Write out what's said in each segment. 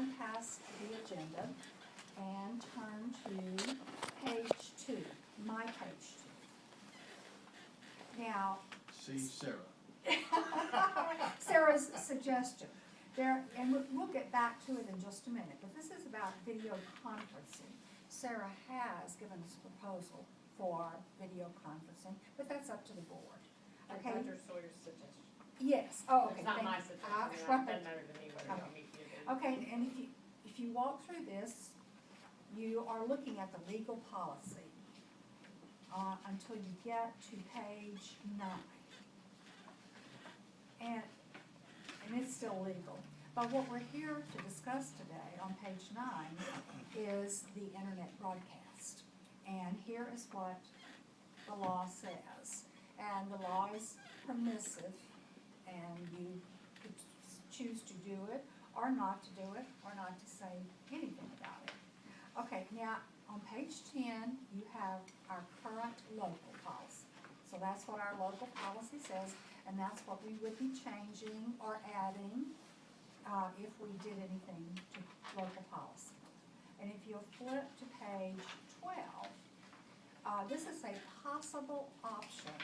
turn past the agenda and turn to page 2, my page 2. Now, See Sarah. Sarah's suggestion. And we'll get back to it in just a minute, but this is about video conferencing. Sarah has given us a proposal for video conferencing, but that's up to the board. Okay? Roger Sawyer's suggestion. Yes, oh, okay. It's not thank my you. suggestion, Right. it doesn't matter to me whether you want me to do it. Okay, and if you walk through this, you are looking at the legal policy until you get to page 9. And it's still legal. But what we're here to discuss today on page 9 is the internet broadcast. And here is what the law says. And the law is permissive, and you could choose to do it or not to do it or not to say anything about it. Okay, now on page 10 you have our current local policy. So that's what our local policy says, and that's what we would be changing or adding if we did anything to local policy. And if you'll flip to page 12, this is a possible option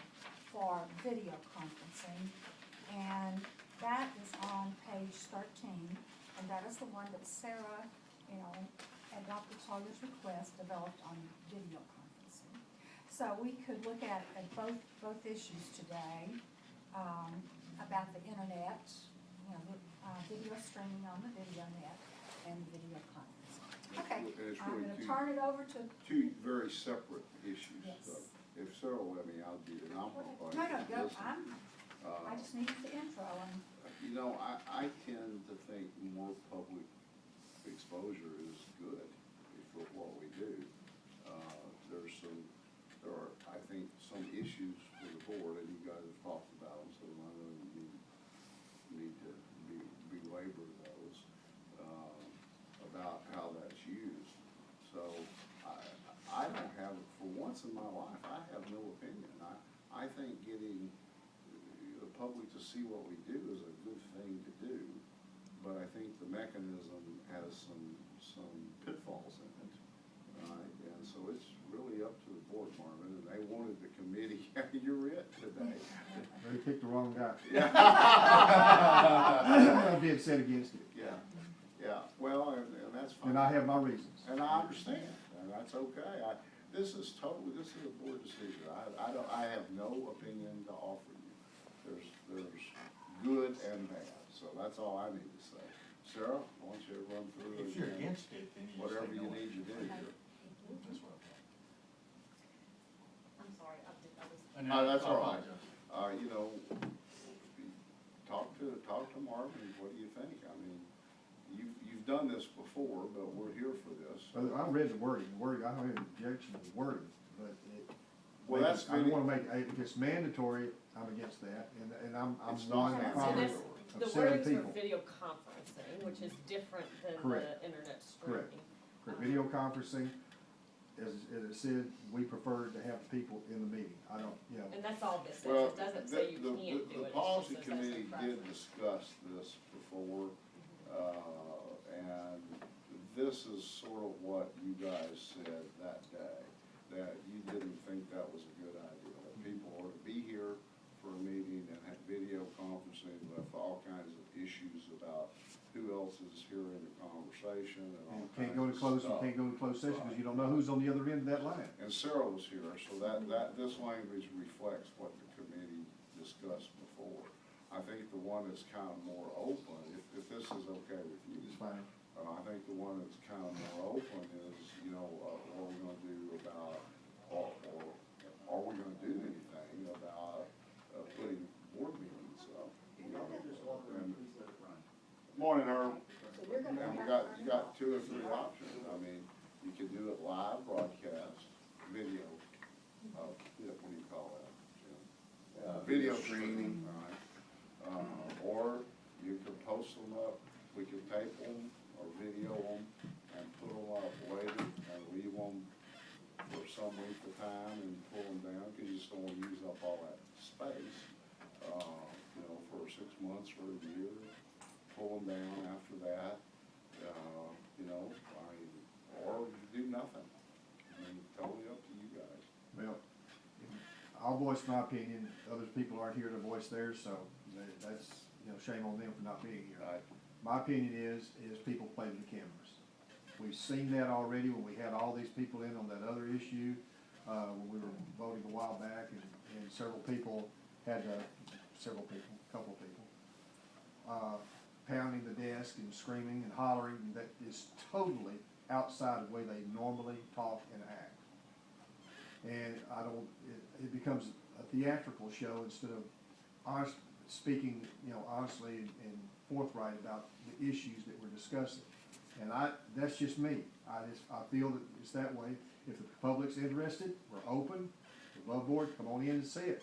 for video conferencing, and that is on page 13, and that is the one that Sarah, at Dr. Sawyer's request, developed on video conferencing. So we could look at both issues today about the internet, video streaming on the video net, and video conferencing. Okay, It's I'm really going to turn it over to. two very separate issues. Yes. So if Sarah will let me, I'll do it. I'm No, go. listen. I just needed the intro. And I tend to think more public exposure is good for what we do. There are, I think, some issues for the board, and you guys have talked about them, so I know you need to belabor those, about how that's used. So I don't have, for once in my life, I have no opinion. I think getting the public to see what we do is a good thing to do, but I think the mechanism has some pitfalls in it, right? And so it's really up to the board, Marvin, and they wanted the committee. You're it today. They picked the wrong guy. Yeah. I'm being set against it. Yeah. Well, and that's fine. And I have my reasons. And I understand, and that's okay. This is a board decision. I have no opinion to offer you. There's good and bad, so that's all I need to say. Sarah, why don't you run through If you're against it, then you whatever say you no. need to do. That's what I'm sorry, I was. That's all right. apologize. Talk to Marvin. What do you think? I mean, you've done this before, but we're here for this. But I read the wording. I don't have any objection to the wording, but Well, that's I don't want to make, if it's mandatory, I'm against that, and I'm It's not one of the So promise this, of the 7 wording's people. for video conferencing, which is different than Correct. the internet Correct. streaming. For video conferencing, as it said, we prefer to have people in the meeting. I don't, And that's all this says, Well, it doesn't say you can't do it. The it policy just says that's committee the did preference. discuss this before, and this is sort of what you guys said that day, that you didn't think that was a good idea, that people ought to be here for a meeting and have video conferencing with all kinds of issues about who else is here in the conversation and all you kinds can't go to of close, you stuff. can't go to closed session because you don't know who's on the other end of that line. And Sarah was here, so this language reflects what the committee discussed before. I think the one that's kind of more open, if this is okay with you. It's fine. I think the one that's kind of more open is, what are we gonna do about, or are we gonna do anything about, putting board meetings up? Morning, Herb. And you got 2 or 3 options. I mean, you could do it live broadcast, video, what do you call that? Video streaming, right? Or you could post them up, we could tape them or video them and put them up later and leave them for some length of time and pull them down, because you just don't want to use up all that space, for 6 months or a year. Pull them down after that, you know, or do nothing. I mean, totally up to you guys. Well, I'll voice my opinion, other people aren't here to voice theirs, so that's, you know, shame on them for not being here. Right. My opinion is people play with the cameras. We've seen that already when we had all these people in on that other issue, when we were voting a while back, and several people had, couple of people, pounding the desk and screaming and hollering, that is totally outside of the way they normally talk and act. And it becomes a theatrical show instead of speaking, you know, honestly and forthright about the issues that we're discussing. And that's just me. I feel that it's that way. If the public's interested, we're open, we're above board, come on in and see it.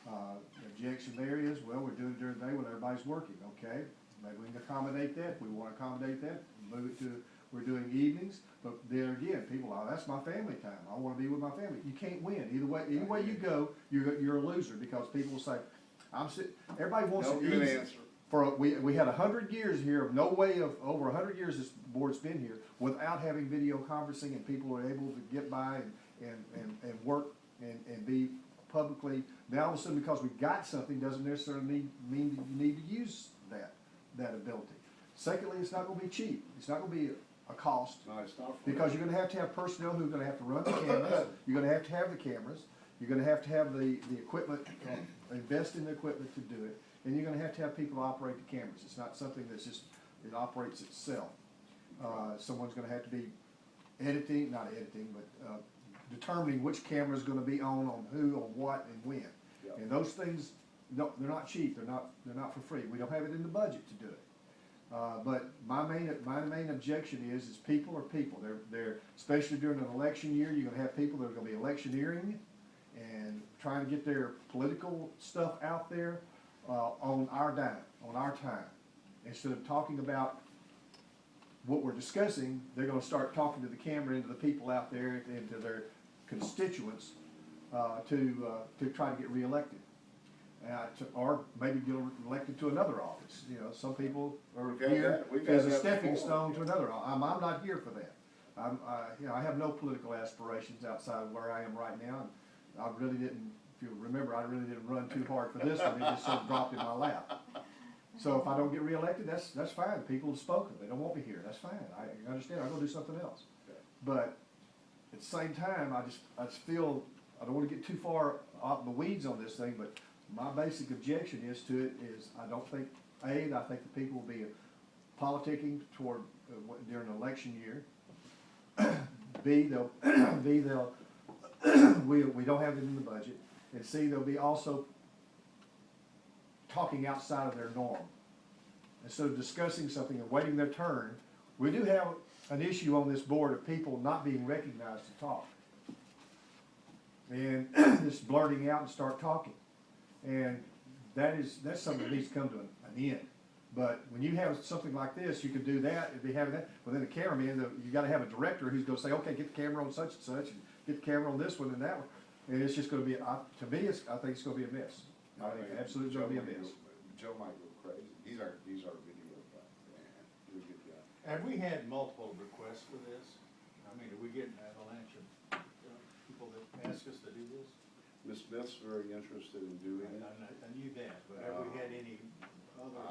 The objection there is, well, we're doing it during the day when everybody's working, okay? Maybe we can accommodate that. If we want to accommodate that, move it to, we're doing evenings. But there again, people, that's my family time. I want to be with my family. You can't win. Either way you go, you're a loser, because people will say, everybody wants No an good easy. answer. We had 100 years here of no way of, over 100 years this board's been here without having video conferencing, and people are able to get by and work and be publicly. Now all of a sudden, because we got something, doesn't necessarily mean that you need to use that ability. Secondly, it's not going to be cheap. It's not going to be a cost, No, it's not. For because you're going to have personnel who are going to have to run the cameras. You're going to have the cameras. You're going to have the equipment, invest in the equipment to do it, and you're going to have people operate the cameras. It's not something that's just, it operates itself. Someone's going to have to be not editing, but determining which camera is going to be on who, on what, and when. Yep. And those things, they're not cheap. They're not for free. We don't have it in the budget to do it. But my main objection is people are people. They're especially during an election year, you're going to have people that are going to be electioneering and trying to get their political stuff out there on our dime, on our time. Instead of talking about what we're discussing, they're going to start talking to the camera and to the people out there and to their constituents to try to get reelected. Or maybe get elected to another office. You know, some people are We've had here that. We've had as a that stepping before. stone to another. I'm not here for that. You know, I have no political aspirations outside of where I am right now. And I really didn't. If you remember, I really didn't run too hard for this one. It just sort of dropped in my lap. So if I don't get reelected, that's fine. People have spoken. They don't want me here. That's fine. I understand. I'm going to do something else. But at the same time, I just feel I don't want to get too far out in the weeds on this thing, but my basic objection to it is I think the people will be politicking toward during an election year. B, we don't have it in the budget, and C, they'll be also talking outside of their norm. Instead of discussing something and waiting their turn, we do have an issue on this board of people not being recognized to talk. And just blurting out and start talking. And that's something that needs to come to an end. But when you have something like this, you can do that and be having that. But then the cameraman, you got to have a director who's going to say, okay, get the camera on such and such, and get the camera on this one and that one. And it's just going to be, to me, I think it's going to be a mess. I think absolutely going to be a mess. Joe might go crazy. He's our video guy. Man, he'll get you out. Have we had multiple requests for this? I mean, are we getting an avalanche of people that ask us to do this? Ms. Smith's very interested in doing it. I knew that, but have we had any other?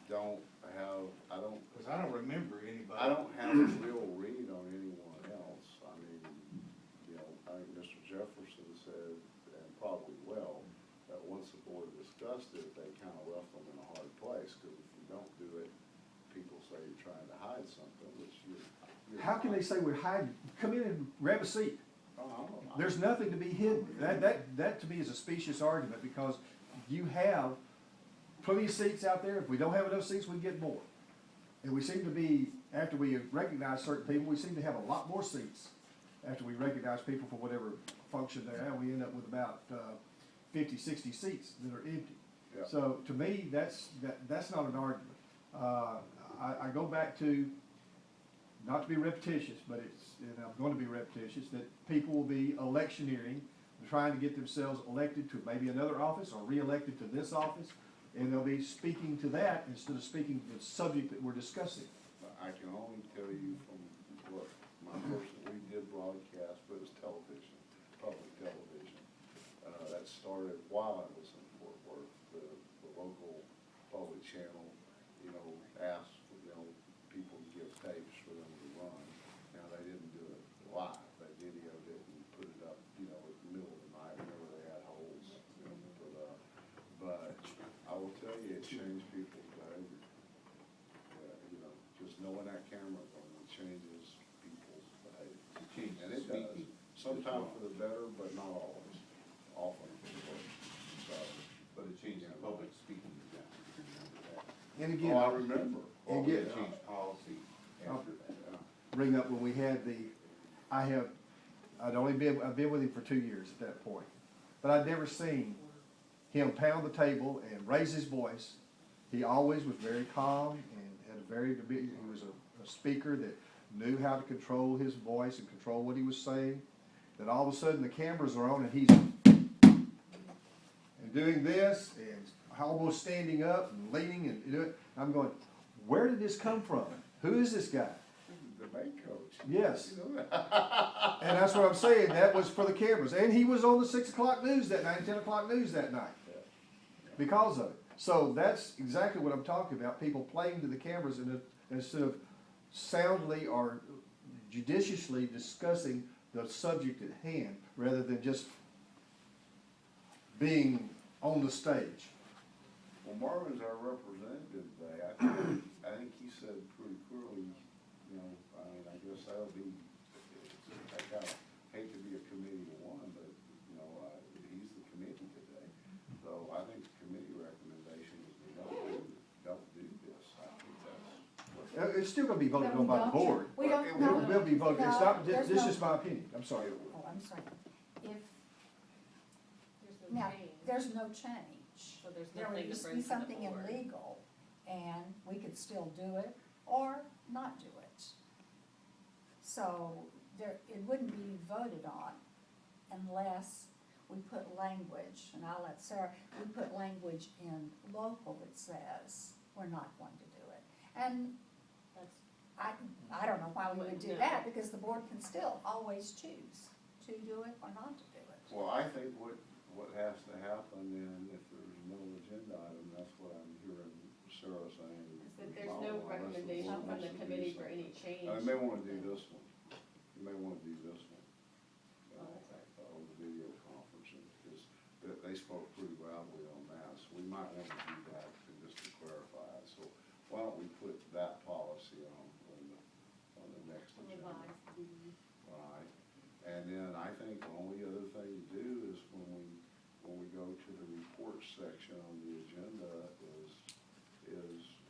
Because I don't remember anybody. I don't have a real read on anyone else. I mean, you know, I think Mr. Jefferson said, and probably well, that once the board discussed it, they kind of left them in a hard place, because if you don't do it, people say you're trying to hide something, which you're How can they say we're hiding? Come in and grab a seat. Oh, There's nothing to be hidden. That to me is a specious argument, because you have plenty of seats out there. If we don't have enough seats, we get more. And we seem to be, after we recognize certain people, we seem to have a lot more seats after we recognize people for whatever function they're at. We end up with about 50, 60 seats that are empty. Yeah. So to me, that's not an argument. I go back to, not to be repetitious, but and I'm going to be repetitious, that people will be electioneering, trying to get themselves elected to maybe another office or re-elected to this office, and they'll be speaking to that instead of speaking to the subject that we're discussing. I can only tell you from what my person, we did broadcast, but it was television, public television. That started while I was in Fort Worth. The local public channel, asked, people to give tapes for them to run. Now, they didn't do it live. They videoed it and put it up, in the middle of the night whenever they had holes, to put up. But I will tell you, it changed people's behavior. Just knowing that camera going changes people's behavior. And it does. Sometimes for the better, but not always. Often for the worse. So, But it changed the public speaking. And again. oh, I remember. And It again, changed policy after that. bring up when we had I've been with him for 2 years at that point. But I'd never seen him pound the table and raise his voice. He always was very calm and he was a speaker that knew how to control his voice and control what he was saying. Then all of a sudden the cameras are on and he's and doing this and almost standing up and leaning and doing. I'm going, where did this come from? Who is this guy? The main coach. Yes. You know that. And that's what I'm saying, that was for the cameras. And he was on the 6 o'clock news that night, 10 o'clock news that night, because of it. So that's exactly what I'm talking about, people playing to the cameras instead of soundly or judiciously discussing the subject at hand, rather than just being on the stage. Well, Marvin's our representative today. I think he said pretty clearly, I guess that would be, I kind of hate to be a committee of one, but, he's the committee today. So I think the committee recommendation is we don't do this. I think that's. It's still gonna be voted No, on by the don't you? board. We don't, It It no, will be voted, it's not, there's this no- is my opinion, I'm sorry. Oh, I'm sorry. If, There's no now, change. there's no change. So there's There nothing would to be bring to the something board. illegal, and we could still do it or not do it. So it wouldn't be voted on unless we put language, and I'll let Sarah, we put language in local that says we're not going to do it. And That's, I don't know why we would do No. that, because the board can still always choose to do it or not to do it. Well, I think what has to happen then, if there's no agenda item, that's what I'm hearing Sarah saying. is that there's no recommendation from the committee for any change. I may wanna do this one. You may wanna do this one. Oh, that's right. On the video conferencing, because they spoke pretty loudly on that, so we might wanna do that just to clarify it. So why don't we put that policy on the next agenda? Right, and then I think the only other thing to do is when we go to the report section on the agenda is,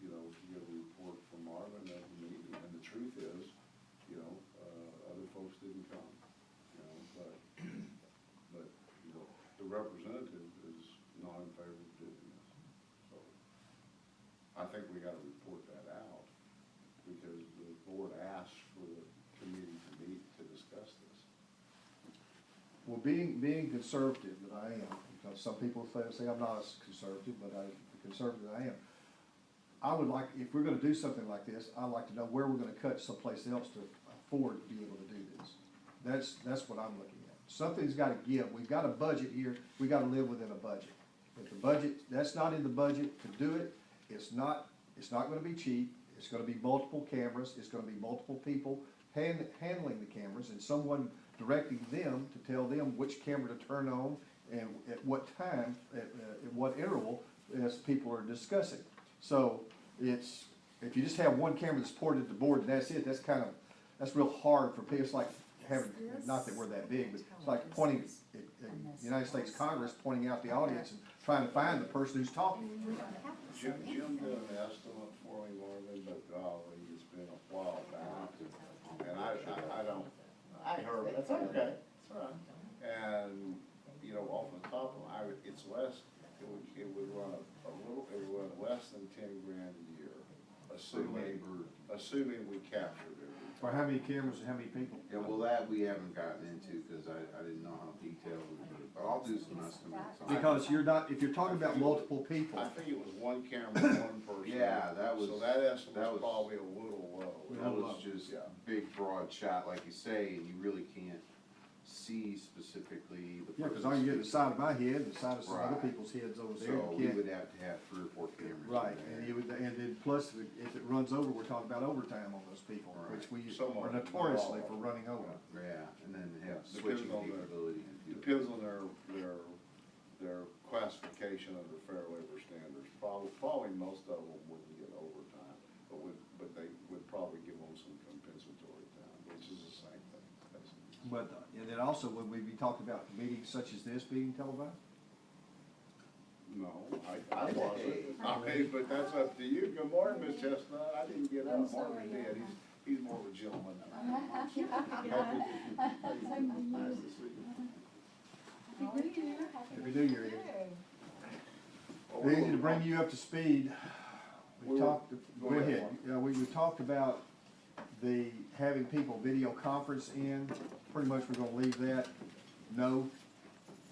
to get a report from Marvin at the meeting, and the truth is, other folks didn't come, but the representative is not in favor of doing this. So I think we gotta report that out, because the board asked for the committee to meet to discuss this. Well, being conservative that I am, because some people say I'm not as conservative, but the conservative that I am, I would like, if we're gonna do something like this, I'd like to know where we're gonna cut someplace else to afford to be able to do this. That's what I'm looking at. Something's gotta give. We've got a budget here, we gotta live within a budget. If the budget, that's not in the budget to do it, it's not gonna be cheap, it's gonna be multiple cameras, it's gonna be multiple people handling the cameras, and someone directing them to tell them which camera to turn on and at what time, at what interval, as people are discussing. So if you just have one camera that's ported to board and that's it, that's real hard for people. It's like having, not that we're that big, but it's like pointing at United States Congress, pointing out the audience and trying to find the person who's talking. We don't have to say Jim did anything. an estimate for me, Marvin, but golly, it's been a while back, and I don't. I heard it, that's okay, that's all right. And, off the top of my, it's less, it would run it would run less than $10,000 a year, assuming we captured everything. For how many cameras and how many people? Yeah, well, that we haven't gotten into, cause I didn't know how detailed we were, but I'll do some estimates on it. Because you're not, if you're talking about multiple people, I think it was one camera, one person. Yeah, that was- So that that estimate's was- probably a little low. That was just Yeah. big broad shot, like you say, and you really can't see specifically the yeah, person's cause all you get is the face. side of my head, the side of some other Right. people's heads over there. So You we can't- would have to have 3 or 4 cameras in Right, there. and you would, and then plus, if it runs over, we're talking about overtime on those people, Right. which we Some are of them, not notoriously all. for running over. Yeah, and then have Depends switching on the- capability and do it. Depends on their classification under Fair Labor Standards. Probably most of them wouldn't get overtime, but they would probably give them some compensatory time, which is the same thing, basically. But, and then also, would we be talking about meetings such as this being televised? No, I wasn't. I mean, but that's up to you. Good morning, Miss Chestnut. I didn't get up. Marvin did. He's more of a gentleman than I am. Nice to see you. Happy New Year, Eddie. Well, we're Easy to gonna- bring you up to speed. We We were- talked, go go ahead, ahead, Mark. yeah, we talked about having people video conference in, pretty much we're gonna leave that, no.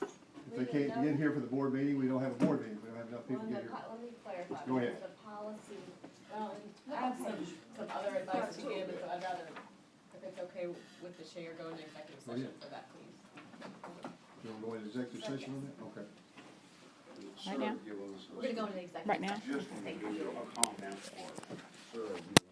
If they can't get here for the board meeting, we don't have a board meeting, we don't have enough people Well, to get here. let me clarify, Go ahead. because the policy, well, and I have some other advice to give, so I'd rather, if it's okay with the chair, go into executive Oh, yeah. session for that, please. You wanna go into executive session on that? Okay. Sir, now? give us a- We're gonna go into executive. Right now? Just Thank a you. comment for, sir, give